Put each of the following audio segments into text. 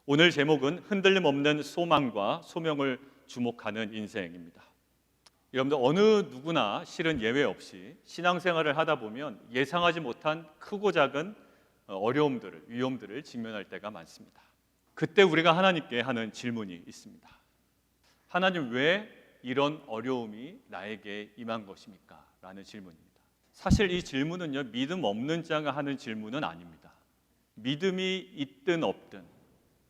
오늘 제목은 흔들림 없는 소망과 소명을 주목하는 인생입니다. 여러분들 어느 누구나 실은 예외 없이 신앙생활을 하다 보면 예상하지 못한 크고 작은 어려움들을, 위험들을 직면할 때가 많습니다. 그때 우리가 하나님께 하는 질문이 있습니다. 하나님, 왜 이런 어려움이 나에게 임한 것입니까? 라는 질문입니다. 사실 이 질문은요, 믿음 없는 자가 하는 질문은 아닙니다. 믿음이 있든 없든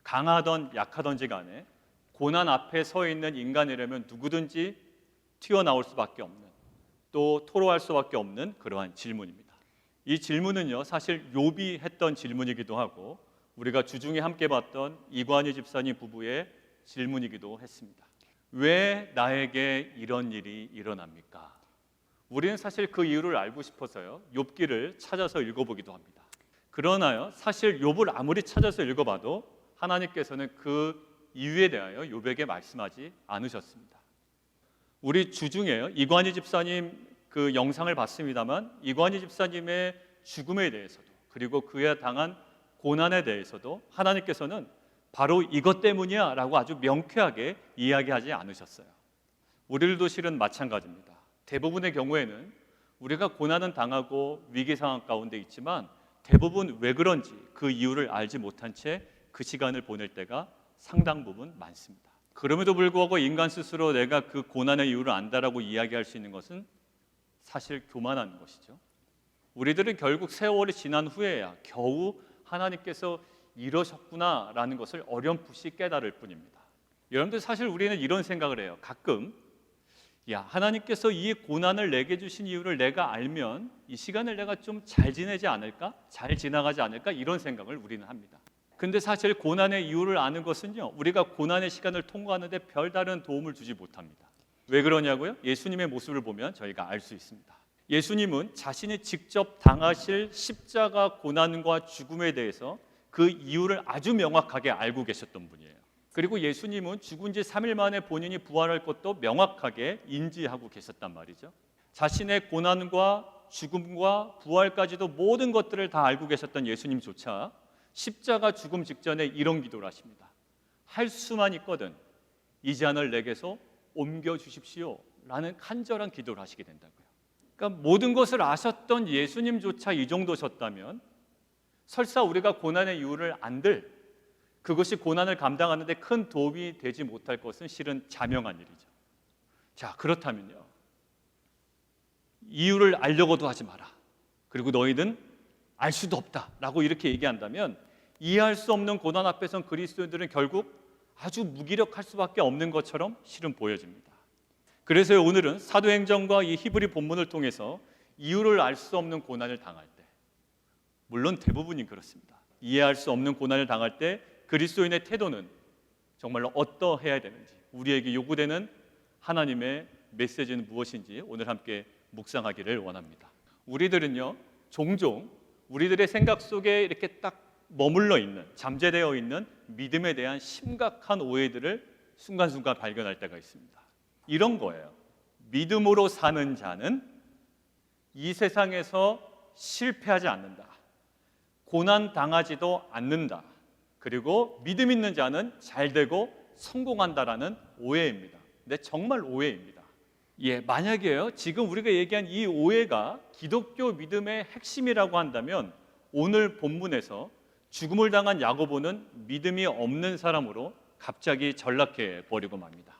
강하던 약하던지 간에 고난 앞에 서 있는 인간이라면 누구든지 튀어나올 수밖에 없는, 또 토로할 수밖에 없는 그러한 질문입니다. 이 질문은요, 사실 욥이 했던 질문이기도 하고 우리가 주중에 함께 봤던 이관희 집사님 부부의 질문이기도 했습니다. 왜 나에게 이런 일이 일어납니까? 우리는 사실 그 이유를 알고 싶어서요, 욥기를 찾아서 읽어보기도 합니다. 그러나요, 사실 욥을 아무리 찾아서 읽어봐도 하나님께서는 그 이유에 대하여 욥에게 말씀하지 않으셨습니다. 우리 주중에요, 이관희 집사님 그 영상을 봤습니다만 이관희 집사님의 죽음에 대해서도, 그리고 그에 당한 고난에 대해서도 하나님께서는 바로 이것 때문이야 라고 아주 명쾌하게 이야기하지 않으셨어요. 우리들도 실은 마찬가지입니다. 대부분의 경우에는 우리가 고난은 당하고 위기 상황 가운데 있지만 대부분 왜 그런지 그 이유를 알지 못한 채 그 시간을 보낼 때가 상당 부분 많습니다. 그럼에도 불구하고 인간 스스로 내가 그 고난의 이유를 안다라고 이야기할 수 있는 것은 사실 교만한 것이죠. 우리들은 결국 세월이 지난 후에야 겨우 하나님께서 이러셨구나라는 것을 어렴풋이 깨달을 뿐입니다. 여러분들, 사실 우리는 이런 생각을 해요. 가끔 하나님께서 이 고난을 내게 주신 이유를 내가 알면 이 시간을 내가 좀 잘 지내지 않을까? 잘 지나가지 않을까? 이런 생각을 우리는 합니다. 근데 사실 고난의 이유를 아는 것은요, 우리가 고난의 시간을 통과하는데 별다른 도움을 주지 못합니다. 왜 그러냐고요? 예수님의 모습을 보면 저희가 알 수 있습니다. 예수님은 자신이 직접 당하실 십자가 고난과 죽음에 대해서 그 이유를 아주 명확하게 알고 계셨던 분이에요. 그리고 예수님은 죽은 지 3일 만에 본인이 부활할 것도 명확하게 인지하고 계셨단 말이죠. 자신의 고난과 죽음과 부활까지도 모든 것들을 다 알고 계셨던 예수님조차 십자가 죽음 직전에 이런 기도를 하십니다. 할 수만 있거든 이 잔을 내게서 옮겨주십시오 라는 간절한 기도를 하시게 된다고요. 그러니까 모든 것을 아셨던 예수님조차 이 정도셨다면 설사 우리가 고난의 이유를 안들, 그것이 고난을 감당하는 데 큰 도움이 되지 못할 것은 실은 자명한 일이죠. 자, 그렇다면요, 이유를 알려고도 하지 마라, 그리고 너희는 알 수도 없다라고 이렇게 얘기한다면 이해할 수 없는 고난 앞에선 그리스도인들은 결국 아주 무기력할 수밖에 없는 것처럼 실은 보여집니다. 그래서 오늘은 사도행전과 이 히브리 본문을 통해서 이유를 알 수 없는 고난을 당할 때, 물론 대부분이 그렇습니다. 이해할 수 없는 고난을 당할 때 그리스도인의 태도는 정말로 어떠해야 되는지, 우리에게 요구되는 하나님의 메시지는 무엇인지 오늘 함께 묵상하기를 원합니다. 우리들은요, 종종 우리들의 생각 속에 이렇게 딱 머물러 있는, 잠재되어 있는 믿음에 대한 심각한 오해들을 순간순간 발견할 때가 있습니다. 이런 거예요. 믿음으로 사는 자는 이 세상에서 실패하지 않는다, 고난 당하지도 않는다, 그리고 믿음 있는 자는 잘 되고 성공한다라는 오해입니다. 근데 정말 오해입니다. 만약에요, 지금 우리가 얘기한 이 오해가 기독교 믿음의 핵심이라고 한다면 오늘 본문에서 죽음을 당한 야고보는 믿음이 없는 사람으로 갑자기 전락해 버리고 맙니다.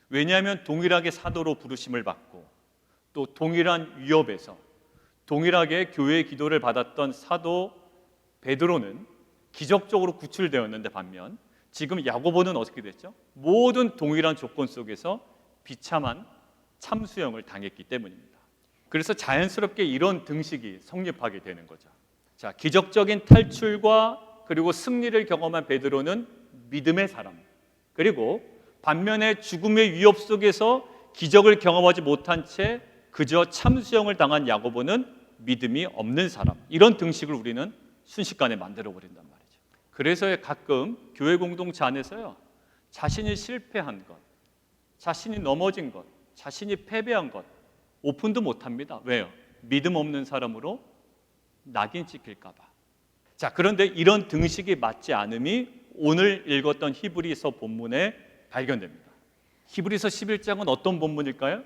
왜냐하면 동일하게 사도로 부르심을 받고 또 동일한 위협에서 동일하게 교회의 기도를 받았던 사도 베드로는 기적적으로 구출되었는데, 반면 지금 야고보는 어떻게 됐죠? 모든 동일한 조건 속에서 비참한 참수형을 당했기 때문입니다. 그래서 자연스럽게 이런 등식이 성립하게 되는 거죠. 자, 기적적인 탈출과 그리고 승리를 경험한 베드로는 믿음의 사람, 그리고 반면에 죽음의 위협 속에서 기적을 경험하지 못한 채 그저 참수형을 당한 야고보는 믿음이 없는 사람, 이런 등식을 우리는 순식간에 만들어 버린단 말이죠. 그래서 가끔 교회 공동체 안에서요, 자신이 실패한 것, 자신이 넘어진 것, 자신이 패배한 것 오픈도 못합니다. 왜요? 믿음 없는 사람으로 낙인 찍힐까 봐. 자, 그런데 이런 등식이 맞지 않음이 오늘 읽었던 히브리서 본문에 발견됩니다. 히브리서 11장은 어떤 본문일까요?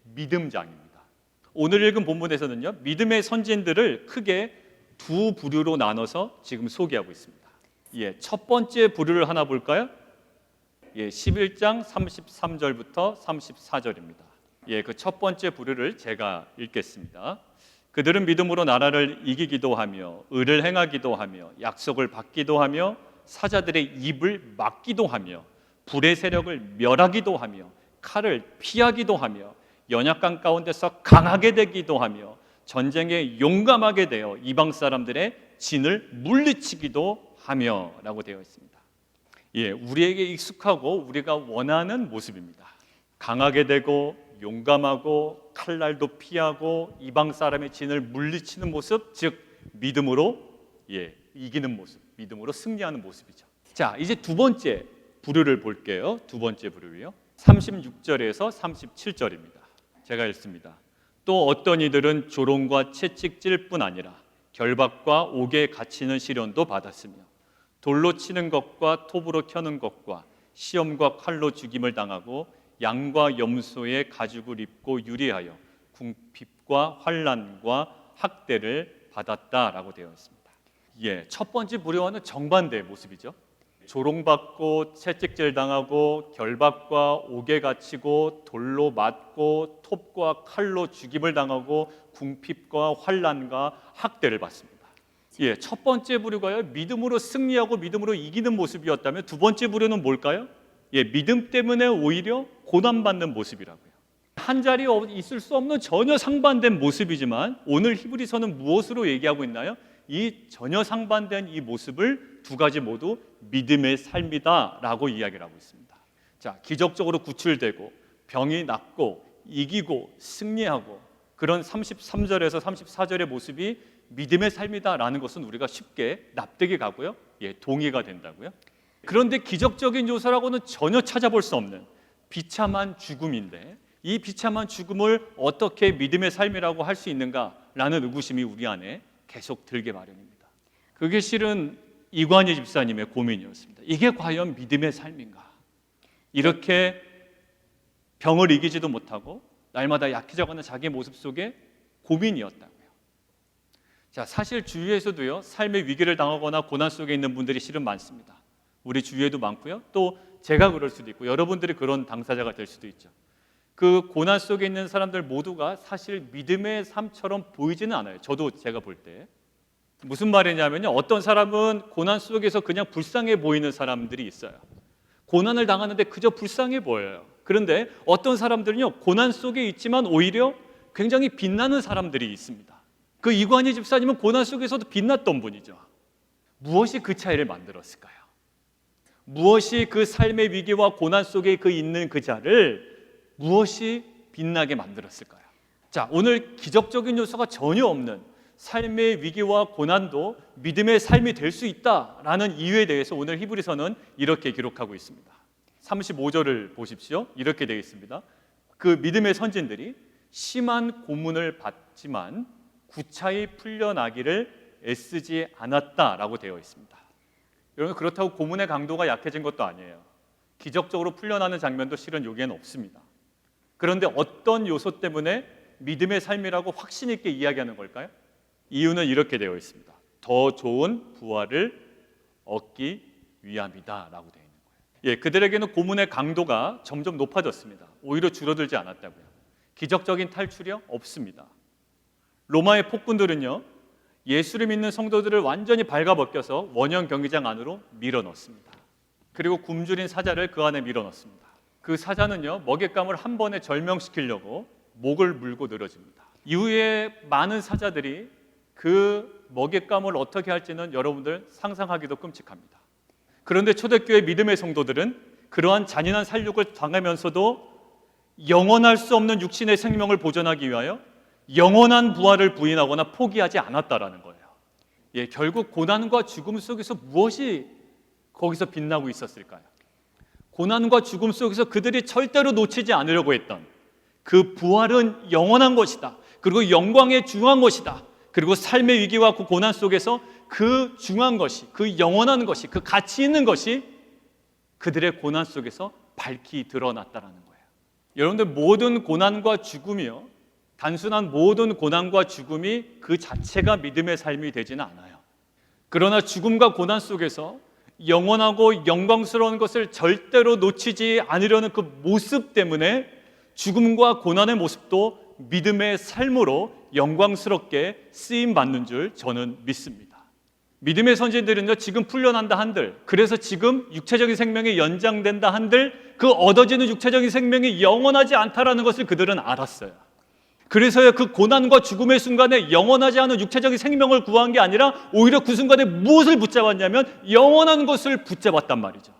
믿음장입니다. 오늘 읽은 본문에서는요, 믿음의 선진들을 크게 두 부류로 나눠서 지금 소개하고 있습니다. 첫 번째 부류를 하나 볼까요? 11장 33절부터 34절입니다. 그 첫 번째 부류를 제가 읽겠습니다. 그들은 믿음으로 나라를 이기기도 하며 의를 행하기도 하며 약속을 받기도 하며 사자들의 입을 막기도 하며 불의 세력을 멸하기도 하며 칼을 피하기도 하며 연약한 가운데서 강하게 되기도 하며 전쟁에 용감하게 되어 이방 사람들의 진을 물리치기도 하며 라고 되어 있습니다. 우리에게 익숙하고 우리가 원하는 모습입니다. 강하게 되고 용감하고 칼날도 피하고 이방 사람의 진을 물리치는 모습, 즉 믿음으로 이기는 모습, 믿음으로 승리하는 모습이죠. 자, 이제 두 번째 부류를 볼게요. 두 번째 부류요. 36절에서 37절입니다. 제가 읽습니다. 또 어떤 이들은 조롱과 채찍질 뿐 아니라 결박과 옥에 갇히는 시련도 받았으며 돌로 치는 것과 톱으로 켜는 것과 시험과 칼로 죽임을 당하고 양과 염소의 가죽을 입고 유리하여 궁핍과 환난과 학대를 받았다라고 되어 있습니다. 첫 번째 부류와는 정반대의 모습이죠. 조롱받고 채찍질 당하고 결박과 옥에 갇히고 돌로 맞고 톱과 칼로 죽임을 당하고 궁핍과 환난과 학대를 받습니다. 첫 번째 부류가요, 믿음으로 승리하고 믿음으로 이기는 모습이었다면 두 번째 부류는 뭘까요? 믿음 때문에 오히려 고난받는 모습이라고요. 한 자리에 있을 수 없는 전혀 상반된 모습이지만 오늘 히브리서는 무엇으로 얘기하고 있나요? 이 전혀 상반된 이 모습을 두 가지 모두 믿음의 삶이다라고 이야기를 하고 있습니다. 자, 기적적으로 구출되고 병이 낫고 이기고 승리하고 그런 33절에서 34절의 모습이 믿음의 삶이다라는 것은 우리가 쉽게 납득이 가고요. 동의가 된다고요. 그런데 기적적인 요소라고는 전혀 찾아볼 수 없는 비참한 죽음인데 이 비참한 죽음을 어떻게 믿음의 삶이라고 할 수 있는가라는 의구심이 우리 안에 계속 들게 마련입니다. 그게 실은 이관희 집사님의 고민이었습니다. 이게 과연 믿음의 삶인가? 이렇게 병을 이기지도 못하고 날마다 약해져가는 자기 모습 속에 고민이었다고요. 자, 사실 주위에서도요, 삶의 위기를 당하거나 고난 속에 있는 분들이 실은 많습니다. 우리 주위에도 많고요. 또 제가 그럴 수도 있고 여러분들이 그런 당사자가 될 수도 있죠. 그 고난 속에 있는 사람들 모두가 사실 믿음의 삶처럼 보이지는 않아요. 저도 제가 볼 때. 무슨 말이냐면요, 어떤 사람은 고난 속에서 그냥 불쌍해 보이는 사람들이 있어요. 고난을 당하는데 그저 불쌍해 보여요. 그런데 어떤 사람들은요, 고난 속에 있지만 오히려 굉장히 빛나는 사람들이 있습니다. 그 이관희 집사님은 고난 속에서도 빛났던 분이죠. 무엇이 그 차이를 만들었을까요? 무엇이 그 삶의 위기와 고난 속에 있는 그 자를 무엇이 빛나게 만들었을까요? 자, 오늘 기적적인 요소가 전혀 없는 삶의 위기와 고난도 믿음의 삶이 될 수 있다라는 이유에 대해서 오늘 히브리서는 이렇게 기록하고 있습니다. 35절을 보십시오. 이렇게 되어 있습니다. 그 믿음의 선진들이 심한 고문을 받지만 구차히 풀려나기를 애쓰지 않았다라고 되어 있습니다. 여러분, 그렇다고 고문의 강도가 약해진 것도 아니에요. 기적적으로 풀려나는 장면도 실은 여기에는 없습니다. 그런데 어떤 요소 때문에 믿음의 삶이라고 확신 있게 이야기하는 걸까요? 이유는 이렇게 되어 있습니다. 더 좋은 부활을 얻기 위함이다 라고 되어 있는 거예요. 그들에게는 고문의 강도가 점점 높아졌습니다. 오히려 줄어들지 않았다고요. 기적적인 탈출이요? 없습니다. 로마의 폭군들은요, 예수를 믿는 성도들을 완전히 발가벗겨서 원형 경기장 안으로 밀어넣습니다. 그리고 굶주린 사자를 그 안에 밀어넣습니다. 그 사자는요, 먹잇감을 한 번에 절명시키려고 목을 물고 늘어집니다. 이후에 많은 사자들이 그 먹잇감을 어떻게 할지는 여러분들 상상하기도 끔찍합니다. 그런데 초대교회 믿음의 성도들은 그러한 잔인한 살육을 당하면서도 영원할 수 없는 육신의 생명을 보존하기 위하여 영원한 부활을 부인하거나 포기하지 않았다라는 거예요. 결국 고난과 죽음 속에서 무엇이 거기서 빛나고 있었을까요? 고난과 죽음 속에서 그들이 절대로 놓치지 않으려고 했던 그 부활은 영원한 것이다. 그리고 영광에 중요한 것이다. 그리고 삶의 위기와 그 고난 속에서 그 중요한 것이, 그 영원한 것이, 그 가치 있는 것이 그들의 고난 속에서 밝히 드러났다라는 거예요. 여러분들, 모든 고난과 죽음이요, 단순한 모든 고난과 죽음이 그 자체가 믿음의 삶이 되지는 않아요. 그러나 죽음과 고난 속에서 영원하고 영광스러운 것을 절대로 놓치지 않으려는 그 모습 때문에 죽음과 고난의 모습도 믿음의 삶으로 영광스럽게 쓰임받는 줄 저는 믿습니다. 믿음의 선진들은요, 지금 풀려난다 한들, 그래서 지금 육체적인 생명이 연장된다 한들 그 얻어지는 육체적인 생명이 영원하지 않다라는 것을 그들은 알았어요. 그래서요, 그 고난과 죽음의 순간에 영원하지 않은 육체적인 생명을 구한 게 아니라 오히려 그 순간에 무엇을 붙잡았냐면 영원한 것을 붙잡았단 말이죠.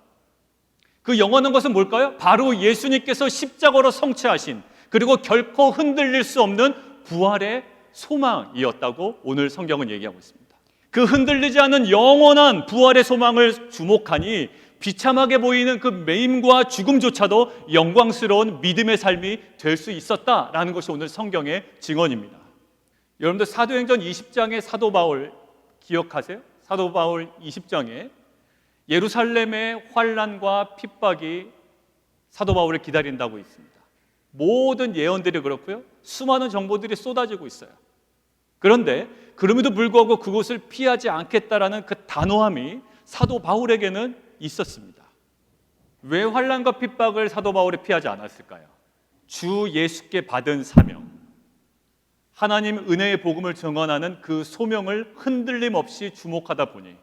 그 영원한 것은 뭘까요? 바로 예수님께서 십자가로 성취하신, 그리고 결코 흔들릴 수 없는 부활의 소망이었다고 오늘 성경은 얘기하고 있습니다. 그 흔들리지 않는 영원한 부활의 소망을 주목하니 비참하게 보이는 그 매임과 죽음조차도 영광스러운 믿음의 삶이 될 수 있었다라는 것이 오늘 성경의 증언입니다. 여러분들, 사도행전 20장의 사도 바울 기억하세요? 사도 바울 20장에 예루살렘의 환난과 핍박이 사도 바울을 기다린다고 있습니다. 모든 예언들이 그렇고요, 수많은 정보들이 쏟아지고 있어요. 그런데 그럼에도 불구하고 그곳을 피하지 않겠다라는 그 단호함이 사도 바울에게는 있었습니다. 왜 환난과 핍박을 사도 바울이 피하지 않았을까요? 주 예수께 받은 사명, 하나님 은혜의 복음을 증언하는 그 소명을 흔들림 없이 주목하다 보니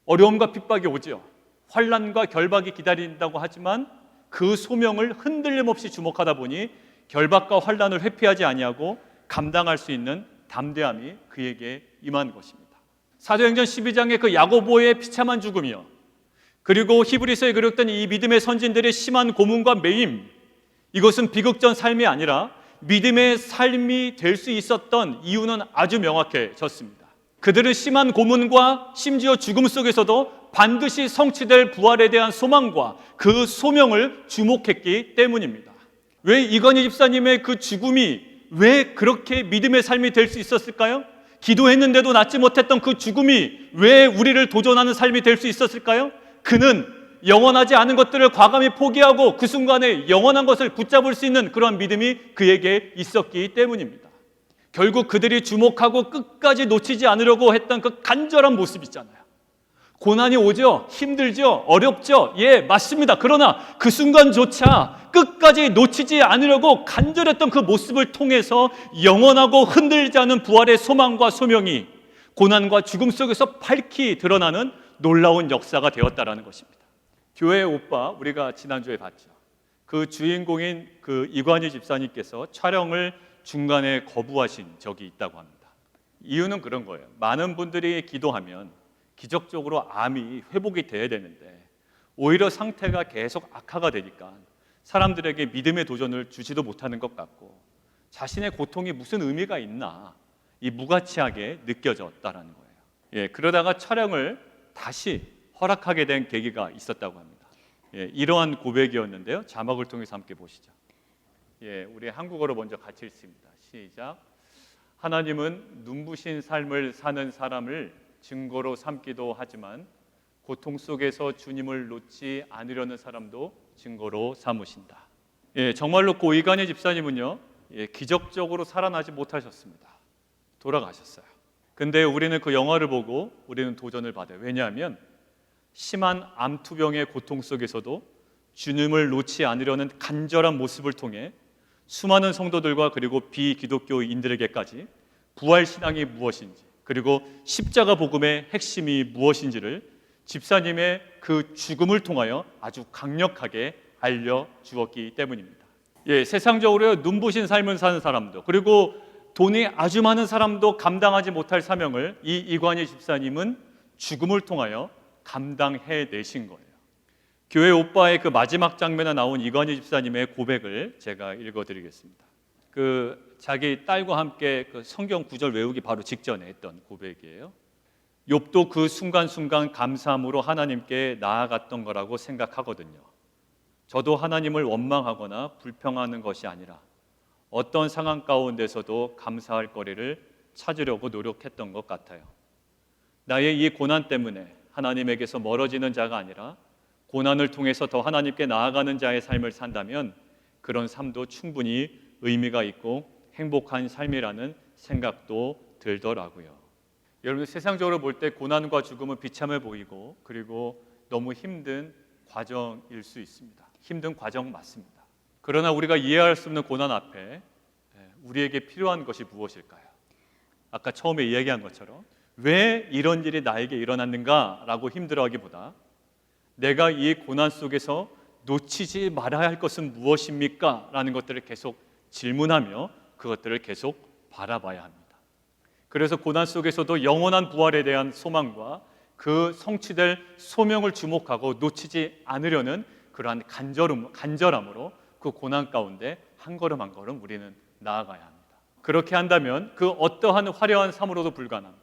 어려움과 핍박이 오죠. 환난과 결박이 기다린다고 하지만 그 소명을 흔들림 없이 주목하다 보니 결박과 환난을 회피하지 아니하고 감당할 수 있는 담대함이 그에게 임한 것입니다. 사도행전 12장의 그 야고보의 비참한 죽음이요, 그리고 히브리서에 기록된 이 믿음의 선진들의 심한 고문과 매임, 이것은 비극전 삶이 아니라 믿음의 삶이 될 수 있었던 이유는 아주 명확해졌습니다. 그들은 심한 고문과 심지어 죽음 속에서도 반드시 성취될 부활에 대한 소망과 그 소명을 주목했기 때문입니다. 왜 이건희 집사님의 그 죽음이 왜 그렇게 믿음의 삶이 될 수 있었을까요? 기도했는데도 낫지 못했던 그 죽음이 왜 우리를 도전하는 삶이 될 수 있었을까요? 그는 영원하지 않은 것들을 과감히 포기하고 그 순간에 영원한 것을 붙잡을 수 있는 그런 믿음이 그에게 있었기 때문입니다. 결국 그들이 주목하고 끝까지 놓치지 않으려고 했던 그 간절한 모습 있잖아요. 고난이 오죠. 힘들죠. 어렵죠. 예, 맞습니다. 그러나 그 순간조차 끝까지 놓치지 않으려고 간절했던 그 모습을 통해서 영원하고 흔들리지 않은 부활의 소망과 소명이 고난과 죽음 속에서 밝히 드러나는 놀라운 역사가 되었다라는 것입니다. 교회 오빠, 우리가 지난주에 봤죠. 그 주인공인 그 이관희 집사님께서 촬영을 중간에 거부하신 적이 있다고 합니다. 이유는 그런 거예요. 많은 분들이 기도하면 기적적으로 암이 회복이 돼야 되는데 오히려 상태가 계속 악화가 되니까 사람들에게 믿음의 도전을 주지도 못하는 것 같고 자신의 고통이 무슨 의미가 있나, 이 무가치하게 느껴졌다라는 거예요. 예, 그러다가 촬영을 다시 허락하게 된 계기가 있었다고 합니다. 예, 이러한 고백이었는데요. 자막을 통해서 함께 보시죠. 예, 우리 한국어로 먼저 같이 읽습니다. 시작. 하나님은 눈부신 삶을 사는 사람을 증거로 삼기도 하지만 고통 속에서 주님을 놓지 않으려는 사람도 증거로 삼으신다. 예, 정말로 고 이관희 집사님은요, 예, 기적적으로 살아나지 못하셨습니다. 돌아가셨어요. 근데 우리는 그 영화를 보고 우리는 도전을 받아요. 왜냐하면 심한 암투병의 고통 속에서도 주님을 놓지 않으려는 간절한 모습을 통해 수많은 성도들과 그리고 비기독교인들에게까지 부활신앙이 무엇인지, 그리고 십자가 복음의 핵심이 무엇인지를 집사님의 그 죽음을 통하여 아주 강력하게 알려주었기 때문입니다. 예, 세상적으로 눈부신 삶을 사는 사람도, 그리고 돈이 아주 많은 사람도 감당하지 못할 사명을 이 이관희 집사님은 죽음을 통하여 감당해내신 거예요. 교회 오빠의 그 마지막 장면에 나온 이관희 집사님의 고백을 제가 읽어드리겠습니다. 그 자기 딸과 함께 그 성경 구절 외우기 바로 직전에 했던 고백이에요. 욥도 그 순간순간 감사함으로 하나님께 나아갔던 거라고 생각하거든요. 저도 하나님을 원망하거나 불평하는 것이 아니라 어떤 상황 가운데서도 감사할 거리를 찾으려고 노력했던 것 같아요. 나의 이 고난 때문에 하나님에게서 멀어지는 자가 아니라 고난을 통해서 더 하나님께 나아가는 자의 삶을 산다면 그런 삶도 충분히 의미가 있고 행복한 삶이라는 생각도 들더라고요. 여러분, 세상적으로 볼 때 고난과 죽음은 비참해 보이고 그리고 너무 힘든 과정일 수 있습니다. 힘든 과정 맞습니다. 그러나 우리가 이해할 수 없는 고난 앞에 우리에게 필요한 것이 무엇일까요? 아까 처음에 이야기한 것처럼 왜 이런 일이 나에게 일어났는가라고 힘들어하기보다 내가 이 고난 속에서 놓치지 말아야 할 것은 무엇입니까? 라는 것들을 계속 질문하며 그것들을 계속 바라봐야 합니다. 그래서 고난 속에서도 영원한 부활에 대한 소망과 그 성취될 소명을 주목하고 놓치지 않으려는 그러한 간절함으로 그 고난 가운데 한 걸음 한 걸음 우리는 나아가야 합니다. 그렇게 한다면 그 어떠한 화려한 삶으로도 불가능한,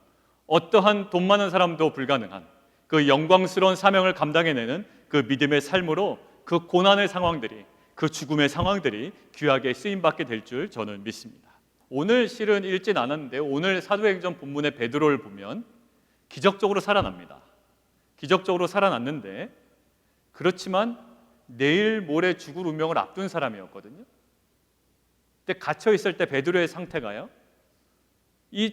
어떠한 돈 많은 사람도 불가능한 그 영광스러운 사명을 감당해내는 그 믿음의 삶으로 그 고난의 상황들이, 그 죽음의 상황들이 귀하게 쓰임받게 될 줄 저는 믿습니다. 오늘 실은 읽진 않았는데 오늘 사도행전 본문의 베드로를 보면 기적적으로 살아납니다. 기적적으로 살아났는데 그렇지만 내일 모레 죽을 운명을 앞둔 사람이었거든요. 근데 갇혀 있을 때 베드로의 상태가요, 이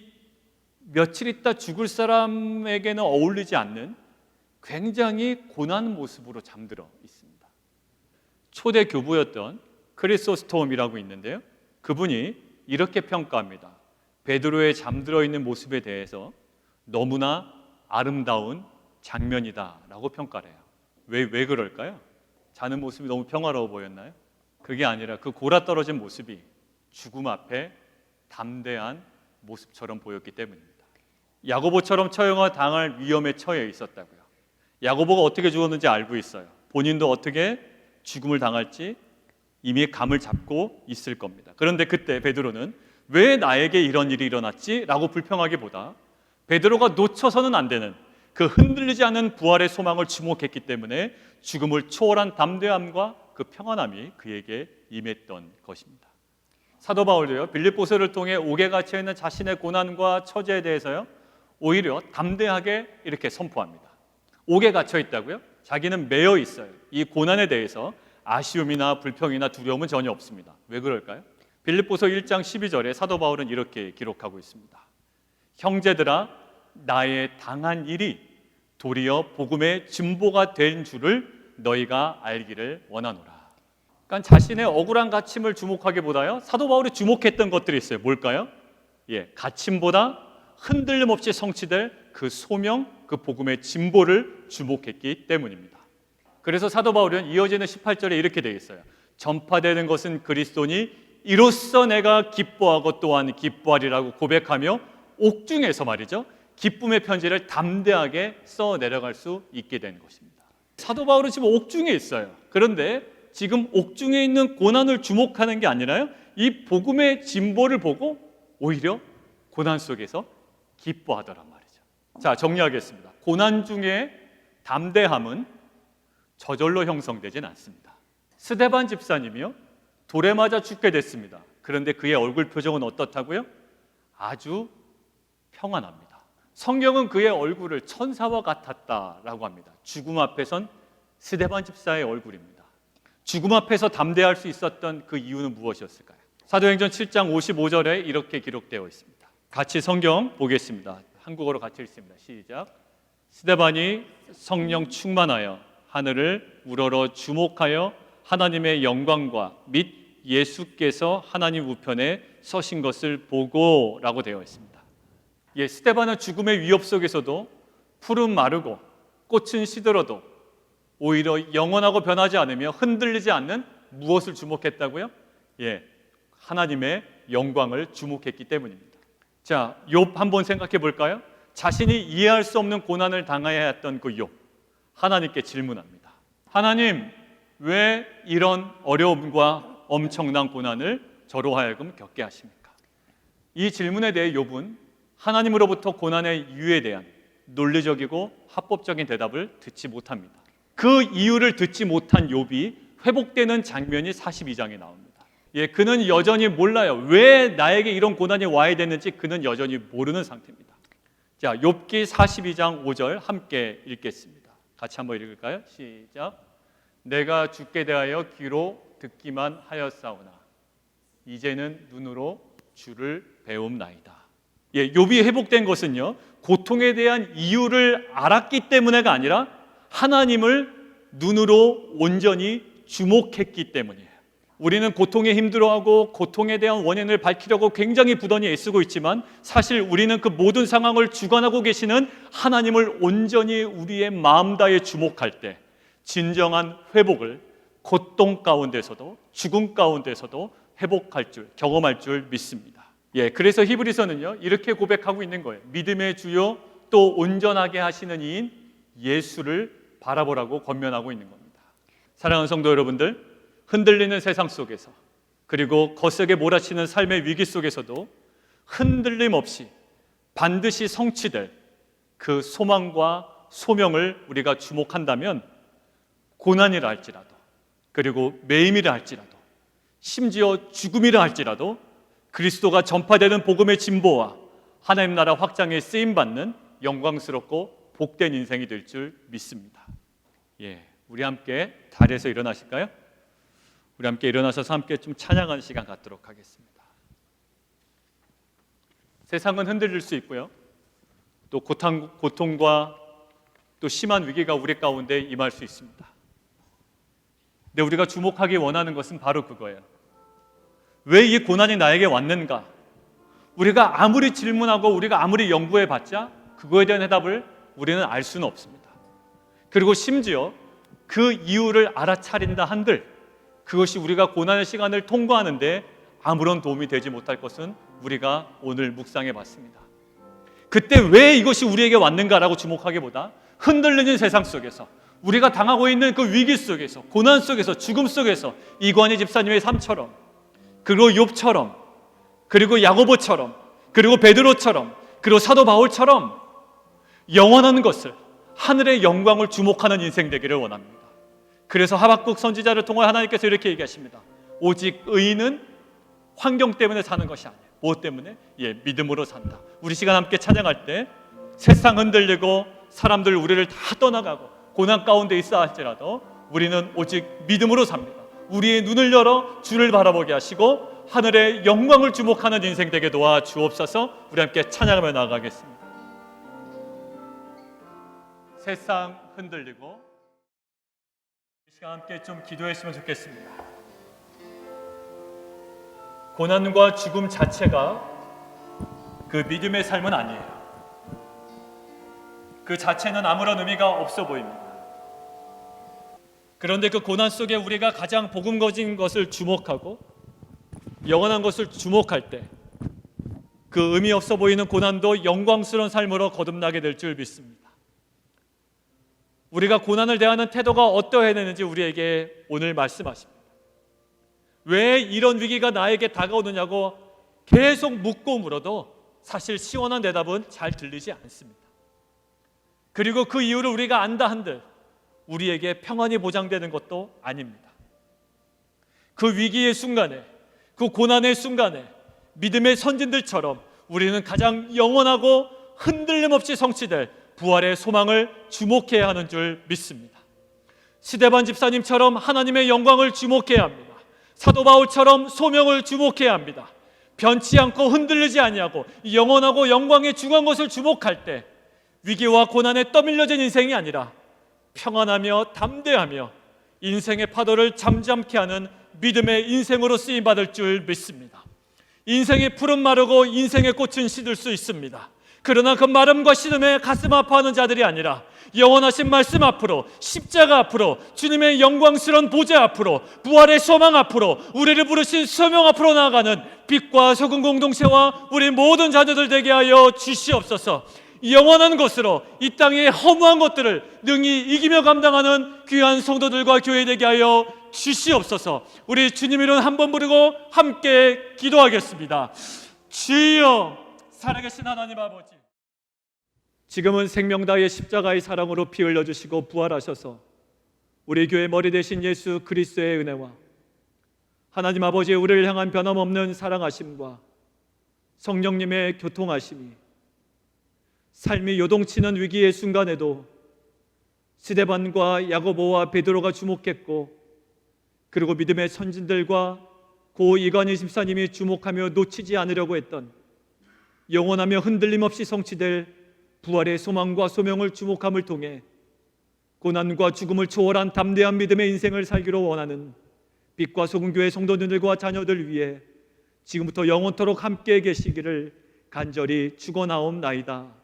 며칠 있다 죽을 사람에게는 어울리지 않는 굉장히 고난 모습으로 잠들어 있습니다. 초대 교부였던 크리소스톰이라고 있는데요, 그분이 이렇게 평가합니다. 베드로의 잠들어 있는 모습에 대해서 너무나 아름다운 장면이다라고 평가를 해요. 왜 그럴까요? 자는 모습이 너무 평화로워 보였나요? 그게 아니라 그 골아떨어진 모습이 죽음 앞에 담대한 모습처럼 보였기 때문입니다. 야고보처럼 처형을 당할 위험에 처해 있었다고요. 야고보가 어떻게 죽었는지 알고 있어요. 본인도 어떻게 죽음을 당할지 이미 감을 잡고 있을 겁니다. 그런데 그때 베드로는 왜 나에게 이런 일이 일어났지? 라고 불평하기보다 베드로가 놓쳐서는 안 되는 그 흔들리지 않는 부활의 소망을 주목했기 때문에 죽음을 초월한 담대함과 그 평안함이 그에게 임했던 것입니다. 사도 바울도요, 빌립보서를 통해 옥에 갇혀 있는 자신의 고난과 처지에 대해서요 오히려 담대하게 이렇게 선포합니다. 옥에 갇혀 있다고요? 자기는 매여 있어요. 이 고난에 대해서 아쉬움이나 불평이나 두려움은 전혀 없습니다. 왜 그럴까요? 빌립보서 1장 12절에 사도 바울은 이렇게 기록하고 있습니다. 형제들아, 나의 당한 일이 도리어 복음의 진보가 된 줄을 너희가 알기를 원하노라. 그러니까 자신의 억울한 갇힘을 주목하기보다요, 사도 바울이 주목했던 것들이 있어요. 뭘까요? 갇힘보다 흔들림 없이 성취될 그 소명, 그 복음의 진보를 주목했기 때문입니다. 그래서 사도 바울은 이어지는 18절에 이렇게 되어 있어요. 전파되는 것은 그리스도니 이로써 내가 기뻐하고 또한 기뻐하리라고 고백하며 옥중에서 말이죠, 기쁨의 편지를 담대하게 써 내려갈 수 있게 된 것입니다. 사도 바울은 지금 옥중에 있어요. 그런데 지금 옥중에 있는 고난을 주목하는 게 아니라요, 이 복음의 진보를 보고 오히려 고난 속에서 기뻐하더란 말이죠. 자, 정리하겠습니다. 고난 중에 담대함은 저절로 형성되진 않습니다. 스데반 집사님이요, 돌에 맞아 죽게 됐습니다. 그런데 그의 얼굴 표정은 어떻다고요? 아주 평안합니다. 성경은 그의 얼굴을 천사와 같았다라고 합니다. 죽음 앞에선 스데반 집사의 얼굴입니다. 죽음 앞에서 담대할 수 있었던 그 이유는 무엇이었을까요? 사도행전 7장 55절에 이렇게 기록되어 있습니다. 같이 성경 보겠습니다. 한국어로 같이 읽습니다. 시작. 스데반이 성령 충만하여 하늘을 우러러 주목하여 하나님의 영광과 및 예수께서 하나님 우편에 서신 것을 보고 라고 되어 있습니다. 스데반은 죽음의 위협 속에서도 풀은 마르고 꽃은 시들어도 오히려 영원하고 변하지 않으며 흔들리지 않는 무엇을 주목했다고요? 하나님의 영광을 주목했기 때문입니다. 자, 욥 한번 생각해 볼까요? 자신이 이해할 수 없는 고난을 당해야 했던 그 욥, 하나님께 질문합니다. 하나님, 왜 이런 어려움과 엄청난 고난을 저로 하여금 겪게 하십니까? 이 질문에 대해 욥은 하나님으로부터 고난의 이유에 대한 논리적이고 합법적인 대답을 듣지 못합니다. 그 이유를 듣지 못한 욥이 회복되는 장면이 42장에 나옵니다. 그는 여전히 몰라요. 왜 나에게 이런 고난이 와야 되는지 그는 여전히 모르는 상태입니다. 자, 욥기 42장 5절 함께 읽겠습니다. 같이 한번 읽을까요? 시작. 내가 주께 대하여 귀로 듣기만 하였사오나 이제는 눈으로 주를 배움나이다. 예, 욥이 회복된 것은요, 고통에 대한 이유를 알았기 때문에가 아니라 하나님을 눈으로 온전히 주목했기 때문이에요. 우리는 고통에 힘들어하고 고통에 대한 원인을 밝히려고 굉장히 부단히 애쓰고 있지만 사실 우리는 그 모든 상황을 주관하고 계시는 하나님을 온전히 우리의 마음 다해 주목할 때 진정한 회복을 고통 가운데서도 죽음 가운데서도 회복할 줄, 경험할 줄 믿습니다. 예, 그래서 히브리서는요 이렇게 고백하고 있는 거예요. 믿음의 주요 또 온전하게 하시는 이인 예수를 바라보라고 권면하고 있는 겁니다. 사랑하는 성도 여러분들, 흔들리는 세상 속에서 그리고 거세게 몰아치는 삶의 위기 속에서도 흔들림 없이 반드시 성취될 그 소망과 소명을 우리가 주목한다면 고난이라 할지라도 그리고 매임이라 할지라도 심지어 죽음이라 할지라도 그리스도가 전파되는 복음의 진보와 하나님 나라 확장에 쓰임받는 영광스럽고 복된 인생이 될 줄 믿습니다. 예, 우리 함께 자리에서 일어나실까요? 우리 함께 일어나셔서 함께 좀 찬양하는 시간 갖도록 하겠습니다. 세상은 흔들릴 수 있고요, 또 고통과 또 심한 위기가 우리 가운데 임할 수 있습니다. 근데 우리가 주목하기 원하는 것은 바로 그거예요. 왜 이 고난이 나에게 왔는가? 우리가 아무리 질문하고 우리가 아무리 연구해봤자 그거에 대한 해답을 우리는 알 수는 없습니다. 그리고 심지어 그 이유를 알아차린다 한들 그것이 우리가 고난의 시간을 통과하는데 아무런 도움이 되지 못할 것은 우리가 오늘 묵상해 봤습니다. 그때 왜 이것이 우리에게 왔는가라고 주목하기보다 흔들리는 세상 속에서 우리가 당하고 있는 그 위기 속에서 고난 속에서 죽음 속에서 이관희 집사님의 삶처럼 그리고 욥처럼 그리고 야고보처럼 그리고 베드로처럼 그리고 사도 바울처럼 영원한 것을 하늘의 영광을 주목하는 인생 되기를 원합니다. 그래서 하박국 선지자를 통해 하나님께서 이렇게 얘기하십니다. 오직 의인은 환경 때문에 사는 것이 아니에요. 무엇 때문에? 예, 믿음으로 산다. 우리 시간 함께 찬양할 때 세상 흔들리고 사람들 우리를 다 떠나가고 고난 가운데 있어 할지라도 우리는 오직 믿음으로 삽니다. 우리의 눈을 열어 주를 바라보게 하시고 하늘의 영광을 주목하는 인생 되게 도와 주옵소서. 우리 함께 찬양하며 나아가겠습니다. 세상 흔들리고 이 시간 함께 좀 기도했으면 좋겠습니다. 고난과 죽음 자체가 그 믿음의 삶은 아니에요. 그 자체는 아무런 의미가 없어 보입니다. 그런데 그 고난 속에 우리가 가장 복음 가진 것을 주목하고 영원한 것을 주목할 때 그 의미 없어 보이는 고난도 영광스러운 삶으로 거듭나게 될 줄 믿습니다. 우리가 고난을 대하는 태도가 어떠해야 되는지 우리에게 오늘 말씀하십니다. 왜 이런 위기가 나에게 다가오느냐고 계속 묻고 물어도 사실 시원한 대답은 잘 들리지 않습니다. 그리고 그 이유를 우리가 안다 한들 우리에게 평안이 보장되는 것도 아닙니다. 그 위기의 순간에, 그 고난의 순간에 믿음의 선진들처럼 우리는 가장 영원하고 흔들림 없이 성취될 부활의 소망을 주목해야 하는 줄 믿습니다. 스데반 집사님처럼 하나님의 영광을 주목해야 합니다. 사도 바울처럼 소명을 주목해야 합니다. 변치 않고 흔들리지 아니하고 영원하고 영광의 중요한 것을 주목할 때 위기와 고난에 떠밀려진 인생이 아니라 평안하며 담대하며 인생의 파도를 잠잠케 하는 믿음의 인생으로 쓰임받을 줄 믿습니다. 인생의 푸른 마르고 인생의 꽃은 시들 수 있습니다. 그러나 그 마름과 시름에 가슴 아파하는 자들이 아니라 영원하신 말씀 앞으로, 십자가 앞으로, 주님의 영광스러운 보좌 앞으로, 부활의 소망 앞으로, 우리를 부르신 소명 앞으로 나아가는 빛과 소금 공동체와 우리 모든 자녀들 되게 하여 주시옵소서. 영원한 것으로 이 땅의 허무한 것들을 능히 이기며 감당하는 귀한 성도들과 교회 되게 하여 주시옵소서. 우리 주님 이름 한번 부르고 함께 기도하겠습니다. 주여, 살아계신 하나님 아버지, 지금은 생명다의 십자가의 사랑으로 피 흘려주시고 부활하셔서 우리 교회 머리 되신 예수 그리스도의 은혜와 하나님 아버지의 우리를 향한 변함없는 사랑하심과 성령님의 교통하심이 삶이 요동치는 위기의 순간에도 스데반과 야고보와 베드로가 주목했고, 그리고 믿음의 선진들과 고 이관희 집사님이 주목하며 놓치지 않으려고 했던 영원하며 흔들림 없이 성취될 부활의 소망과 소명을 주목함을 통해 고난과 죽음을 초월한 담대한 믿음의 인생을 살기로 원하는 빛과 소금교회 성도님들과 자녀들 위해 지금부터 영원토록 함께 계시기를 간절히 축원하옵나이다.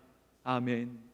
아멘.